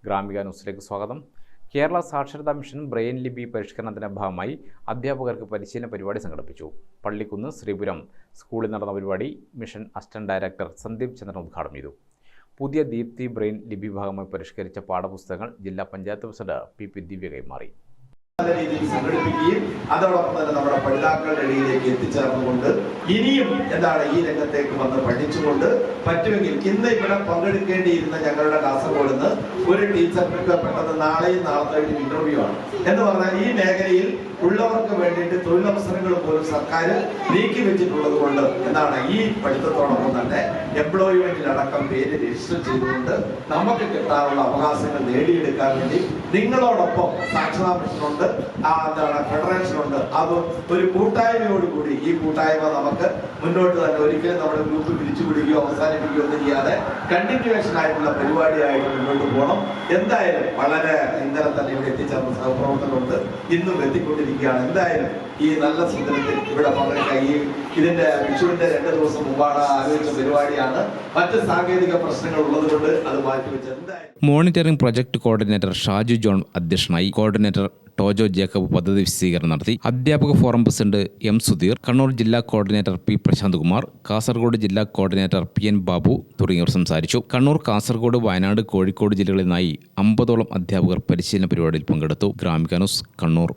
ഗ്രാമിക ന്യൂസിലേക്ക് സ്വാഗതം. കേരള സാക്ഷരതാ മിഷൻ ബ്രെയിൻ ലിപി പരിഷ്കരണത്തിന്റെ ഭാഗമായി അധ്യാപകർക്ക് പരിശീലന പരിപാടി സംഘടിപ്പിച്ചു. പള്ളിക്കുന്ന് ശ്രീപുരം സ്കൂളിൽ നടന്ന പരിപാടി മിഷൻ അസിസ്റ്റന്റ് ഡയറക്ടർ സന്ദീപ് ചന്ദ്രൻ ഉദ്ഘാടനം ചെയ്തു. പുതിയ ദീപ്തി ബ്രെയിൻ ലിപി ഭാഗമായി പരിഷ്കരിച്ച പാഠപുസ്തകങ്ങൾ ജില്ലാ പഞ്ചായത്ത് പ്രസിഡന്റ് പി ദിവ്യ കൈമാറി. നല്ല രീതിയിൽ സംഘടിപ്പിക്കുകയും അതോടൊപ്പം തന്നെ നമ്മുടെ പഠിതാക്കളുടെ ഇടയിലേക്ക് എത്തിച്ചേർന്നുകൊണ്ട് ഇനിയും ഈ രംഗത്തേക്ക് വന്ന് പഠിച്ചുകൊണ്ട് പറ്റുമെങ്കിൽ ഇന്ന് ഇവിടെ പങ്കെടുക്കേണ്ടിയിരുന്ന ഞങ്ങളുടെ കാസർഗോഡ് നിന്ന് ഒരു ടീച്ചർക്ക് പെട്ടെന്ന് നാളെയും നാളത്തെ ഇന്റർവ്യൂ ആണ് എന്ന് പറഞ്ഞാൽ ഈ മേഖലയിൽ ഉള്ളവർക്ക് വേണ്ടിയിട്ട് തൊഴിലവസരങ്ങൾ പോലും സർക്കാർ നീക്കി വെച്ചിട്ടുള്ളത് കൊണ്ട് ഈ പഠിത്തത്തോടൊപ്പം തന്നെ എംപ്ലോയ്മെന്റിലടക്കം പേര് രജിസ്റ്റർ ചെയ്തുകൊണ്ട് നമുക്ക് കിട്ടാനുള്ള അവകാശങ്ങൾ നേടിയെടുക്കാൻ വേണ്ടി നിങ്ങളോടൊപ്പം സാക്ഷരതാ മിഷനുണ്ട്, ഫെഡറേഷനുണ്ട്. അത് ഒരു കൂട്ടായ്മയോടുകൂടി ഈ കൂട്ടായ്മ നമുക്ക് മുന്നോട്ട് തന്നെ ഒരിക്കലും നമ്മുടെ ഗ്രൂപ്പ് പിരിച്ചുപിടിക്കുകയോ അവസാനിപ്പിക്കുകയോ ഒന്നും ചെയ്യാതെ കണ്ടിന്യൂവേഷൻ ആയിട്ടുള്ള പരിപാടിയായിട്ട് മുന്നോട്ട് പോകണം. എന്തായാലും വളരെ ഇന്നലെ തന്നെ ഇവിടെ എത്തിച്ചേർന്ന സഹപ്രവർത്തകരുണ്ട്, ഇന്നും എത്തിക്കൊണ്ടിരിക്കുകയാണ്. എന്തായാലും ഈ നല്ല സുന്ദരത്തിൽ ഇവിടെ പങ്കെടുക്കാൻ ഇതിന്റെ വിഷുവിന്റെ 2 ദിവസം മുമ്പാണ് ആലോചിച്ച പരിപാടിയാണ്. മറ്റ് സാങ്കേതിക പ്രശ്നങ്ങൾ ഉള്ളത് കൊണ്ട് അത് മാറ്റിവെച്ച് എന്തായാലും monitoring project coordinator Shaju John അധ്യക്ഷനായി. കോർഡിനേറ്റർ ടോജോ ജേക്കബ് പദ്ധതി വിശദീകരണം നടത്തി. അധ്യാപക forum president M Sudheer, Kannur ജില്ലാ കോർഡിനേറ്റർ പി പ്രശാന്ത് കുമാർ, കാസർഗോഡ് ജില്ലാ കോർഡിനേറ്റർ പി എൻ ബാബു തുടങ്ങിയവർ സംസാരിച്ചു. കണ്ണൂർ, കാസർഗോഡ്, വയനാട്, കോഴിക്കോട് ജില്ലകളിൽ നിന്നായി 50ഓളം അധ്യാപകർ പരിശീലന പരിപാടിയിൽ പങ്കെടുത്തു. ഗ്രാമിക ന്യൂസ്, കണ്ണൂർ.